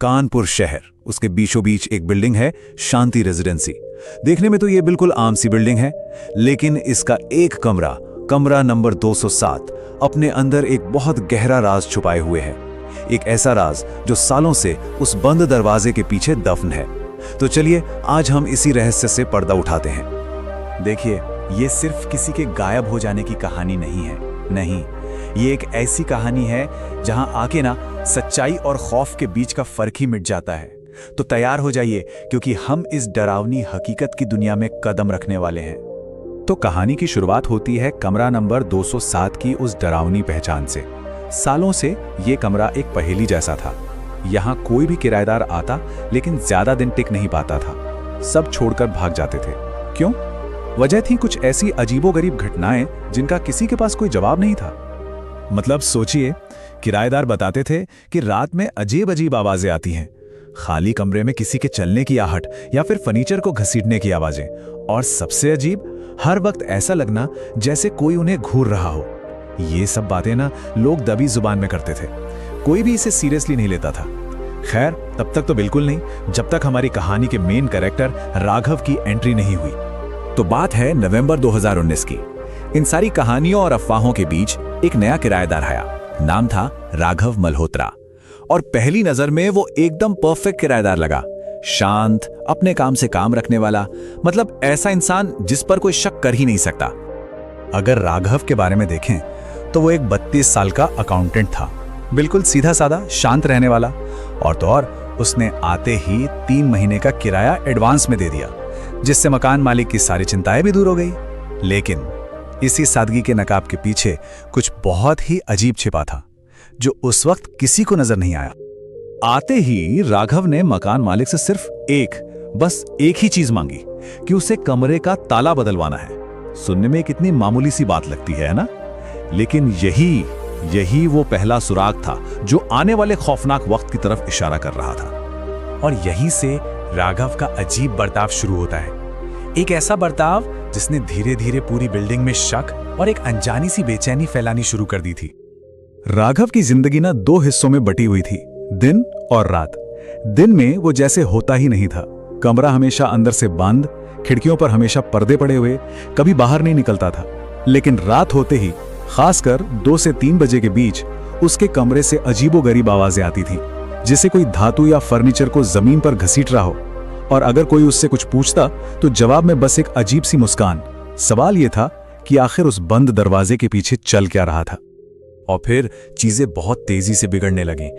कानपुर शहर, उसके बीचों बीच एक बिल्डिंग है, शांति रेजिडेंसी। देखने में तो ये बिल्कुल आम सी बिल्डिंग है, लेकिन इसका एक कमरा, कमरा नंबर 207, अपने अंदर एक बहुत गहरा राज छुपाए हुए है। एक ऐसा राज जो सालों से उस बंद दरवाजे के पीछे दफन है। तो चलिए आज हम इसी रहस्य से पर्दा उठाते हैं। देखिए, ये सिर्फ किसी के गायब हो जाने की कहानी नहीं है। नहीं, ये एक ऐसी कहानी है जहां आके ना सच्चाई और खौफ के बीच का फर्क ही मिट जाता है। तो तैयार हो जाइए, क्योंकि हम इस डरावनी हकीकत की दुनिया में कदम रखने वाले हैं। तो कहानी की शुरुआत होती है कमरा नंबर 207 की उस डरावनी पहचान से। सालों से ये कमरा एक पहेली जैसा था। यहाँ कोई भी किराएदार आता, लेकिन ज्यादा दिन टिक नहीं पाता था। सब छोड़कर भाग जाते थे। क्यों? वजह थी कुछ ऐसी अजीबोगरीब घटनाएं जिनका किसी के पास कोई जवाब नहीं था। मतलब सोचिए, किराएदार बताते थे कि रात में अजीब अजीब आवाजें आती हैं, खाली कमरे में किसी के चलने की आहट या फिर फर्नीचर को घसीटने की आवाजें, और सबसे अजीब, हर वक्त ऐसा लगना जैसे कोई उन्हें घूर रहा हो। ये सब बातें ना लोग दबी जुबान में करते थे, कोई भी इसे सीरियसली नहीं लेता था। खैर, तब तक तो बिल्कुल नहीं, जब तक हमारी कहानी के मेन कैरेक्टर राघव की एंट्री नहीं हुई। तो बात है नवंबर 2019 की। इन सारी कहानियों और अफवाहों के बीच एक नया किराएदार आया। नाम था राघव मल्होत्रा, और पहली नजर में वो एकदम परफेक्ट किराएदार लगा। शांत, अपने काम से काम रखने वाला, मतलब ऐसा इंसान जिस पर कोई शक कर ही नहीं सकता। अगर राघव के बारे में देखें तो वो एक 32 साल का अकाउंटेंट था, बिल्कुल सीधा साधा, शांत रहने वाला। और तो और, उसने आते ही 3 महीने का किराया एडवांस में दे दिया, जिससे मकान मालिक की सारी चिंताएं भी दूर हो गई। लेकिन इसी सादगी के नकाब के पीछे कुछ बहुत ही अजीब छिपा था, जो उस वक्त किसी को नजर नहीं आया। आते ही राघव ने मकान मालिक से सिर्फ बस एक ही चीज मांगी कि उसे कमरे का ताला बदलवाना है। सुनने में कितनी मामूली सी बात लगती है ना? लेकिन यही वो पहला सुराग था जो आने वाले खौफनाक वक्त की तरफ इशारा कर रहा था। और यहीं से राघव का अजीब बर्ताव शुरू होता है। एक ऐसा बर्ताव जिसने धीरे धीरे पूरी बिल्डिंग में शक और एक अनजानी सी बेचैनी फैलानी शुरू कर दी थी। राघव की जिंदगी ना 2 हिस्सों में बटी हुई थी, दिन और रात। दिन में वो जैसे होता ही नहीं था, कमरा हमेशा अंदर से बंद, खिड़कियों पर हमेशा पर्दे पड़े हुए, कभी बाहर नहीं निकलता था। लेकिन रात होते ही, खासकर 2 से 3 बजे के बीच, उसके कमरे से अजीबोगरीब आवाजें आती थी, जैसे कोई धातु या फर्नीचर को जमीन पर घसीट रहा हो। और अगर कोई उससे कुछ पूछता तो जवाब में बस एक अजीब सी मुस्कान। सवाल यह था कि आखिर उस बंद दरवाजे के पीछे चल क्या रहा था। और फिर चीजें बहुत तेजी से बिगड़ने लगीं।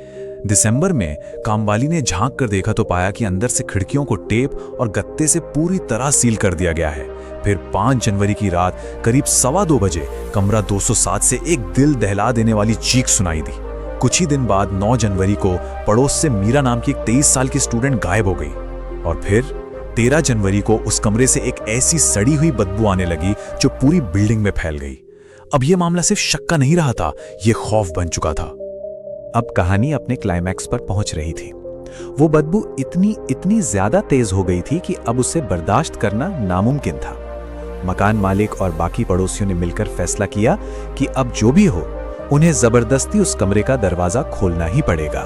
दिसंबर में कामवाली ने झांक कर देखा तो पाया कि अंदर से खिड़कियों को टेप और गत्ते से पूरी तरह सील कर दिया गया है। फिर 5 जनवरी की रात करीब 2:15 बजे कमरा 207 से एक दिल दहला देने वाली चीख सुनाई दी। कुछ ही दिन बाद 9 जनवरी को पड़ोस से मीरा नाम की एक 23 साल की स्टूडेंट गायब हो गई। और फिर 13 जनवरी को उस कमरे से एक ऐसी सड़ी हुई बदबू आने लगी जो पूरी बिल्डिंग में फैल गई। अब यह मामला सिर्फ शक का नहीं रहा था, यह खौफ बन चुका था। अब कहानी अपने क्लाइमैक्स पर पहुंच रही थी। वो बदबू इतनी ज्यादा तेज हो गई थी कि अब उसे बर्दाश्त करना नामुमकिन था। मकान मालिक और बाकी पड़ोसियों ने मिलकर फैसला किया कि अब जो भी हो, उन्हें जबरदस्ती उस कमरे का दरवाजा खोलना ही पड़ेगा।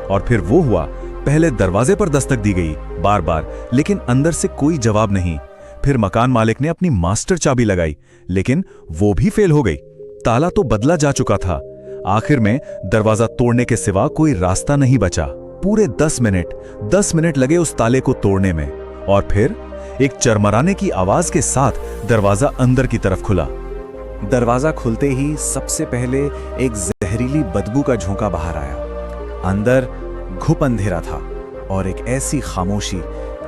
और फिर वो हुआ। पहले दरवाजे पर दस्तक दी गई बार बार, लेकिन अंदर से कोई जवाब नहीं। फिर मकान मालिक ने अपनी मास्टर चाबी लगाई, लेकिन वो भी फेल हो गई। ताला तो बदला जा चुका था। आखिर में दरवाजा तोड़ने के सिवा कोई रास्ता नहीं बचा। पूरे 10 मिनट लगे उस ताले को तोड़ने में। और फिर एक चरमराने की आवाज के साथ दरवाजा अंदर की तरफ खुला। दरवाजा खुलते ही सबसे पहले एक जहरीली बदबू का झोंका बाहर आया। अंदर घुप अंधेरा था और एक ऐसी खामोशी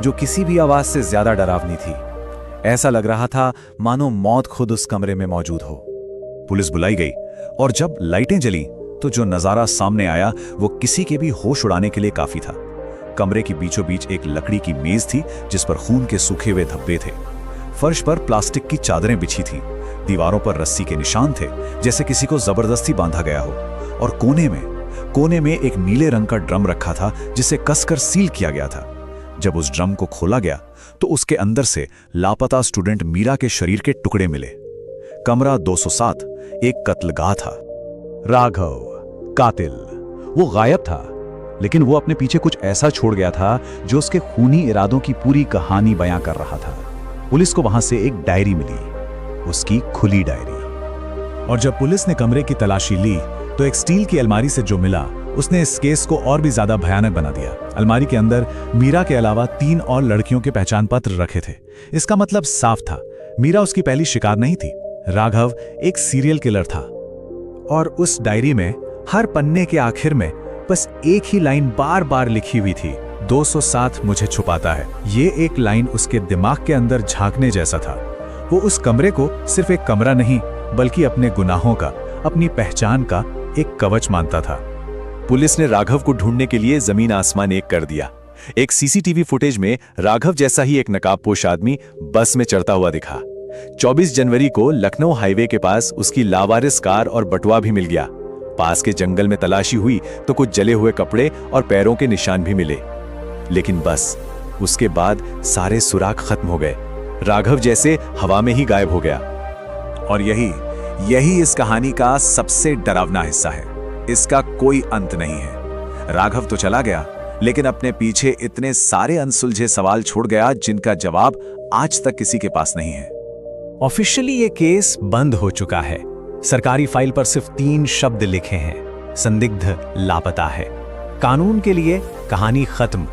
जो किसी भी आवाज से ज्यादा डरावनी थी। ऐसा लग रहा था मानो मौत खुद उस कमरे में मौजूद हो। पुलिस बुलाई गई, और जब लाइटें जली तो जो नजारा सामने आया वो किसी के भी होश उड़ाने के लिए काफी था। कमरे की बीचों बीच एक लकड़ी की मेज थी जिस पर खून के सूखे हुए धब्बे थे। फर्श पर प्लास्टिक की चादरें बिछी थीं। दीवारों पर रस्सी के निशान थे, जैसे किसी को जबरदस्ती बांधा गया हो। और कोने में एक नीले रंग का ड्रम रखा था जिसे कसकर सील किया गया था। जब उस ड्रम को खोला गया तो उसके अंदर से लापता स्टूडेंट मीरा के शरीर के टुकड़े मिले। कमरा 207 एक कत्लगाह था। राघव, कातिल, वो गायब था, लेकिन वो अपने पीछे कुछ ऐसा छोड़ गया था जो उसके खूनी इरादों की पूरी कहानी बयां कर रहा था। पुलिस को वहां से एक डायरी मिली, उसकी खुली डायरी। और जब पुलिस ने कमरे की तलाशी ली तो एक स्टील की अलमारी से जो मिला उसने इस केस को और भी ज्यादा भयानक बना दिया। अलमारी के अंदर मीरा के अलावा 3 और लड़कियों के पहचान पत्र रखे थे। इसका मतलब साफ था, मीरा उसकी पहली शिकार नहीं थी, राघव एक सीरियल किलर था। और उस डायरी में हर पन्ने के आखिर में बस एक ही लाइन बार बार लिखी हुई थी, 207 मुझे छुपाता है। ये एक लाइन उसके दिमाग के अंदर झांकने जैसा था। वो उस कमरे को सिर्फ एक कमरा नहीं बल्कि अपने गुनाहों का, अपनी पहचान का एक कवच मानता था। पुलिस ने राघव को ढूंढने के लिए जमीन आसमान एक कर दिया। एक सीसीटीवी फुटेज में राघव जैसा ही एक नकाबपोश आदमी बस में चढ़ता हुआ दिखा। 24 जनवरी को लखनऊ हाईवे के पास उसकी लावारिस कार और बटुआ भी मिल गया। पास के जंगल में तलाशी हुई तो कुछ जले हुए कपड़े और पैरों के निशान भी मिले। लेकिन बस उसके बाद सारे सुराग खत्म हो गए। राघव जैसे हवा में ही गायब हो गया। और यही इस कहानी का सबसे डरावना हिस्सा है। इसका कोई अंत नहीं है। राघव तो चला गया, लेकिन अपने पीछे इतने सारे अनसुलझे सवाल छोड़ गया जिनका जवाब आज तक किसी के पास नहीं है। ऑफिशियली ये केस बंद हो चुका है। सरकारी फाइल पर सिर्फ 3 शब्द लिखे हैं, संदिग्ध लापता है। कानून के लिए कहानी खत्म,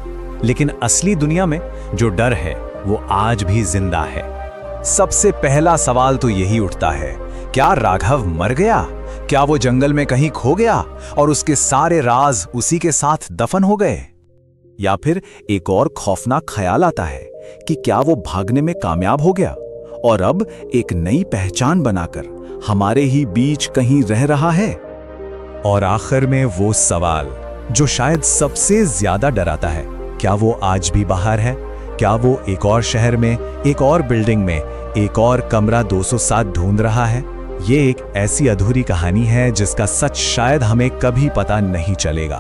लेकिन असली दुनिया में जो डर है वो आज भी जिंदा है। सबसे पहला सवाल तो यही उठता है, क्या राघव मर गया? क्या वो जंगल में कहीं खो गया और उसके सारे राज उसी के साथ दफन हो गए? या फिर एक और खौफनाक ख्याल आता है कि क्या वो भागने में कामयाब हो गया और अब एक नई पहचान बनाकर हमारे ही बीच कहीं रह रहा है? और आखिर में वो सवाल जो शायद सबसे ज्यादा डराता है, क्या वो आज भी बाहर है? क्या वो एक और शहर में, एक और बिल्डिंग में, एक और कमरा 207 ढूंढ रहा है? ये एक ऐसी अधूरी कहानी है जिसका सच शायद हमें कभी पता नहीं चलेगा।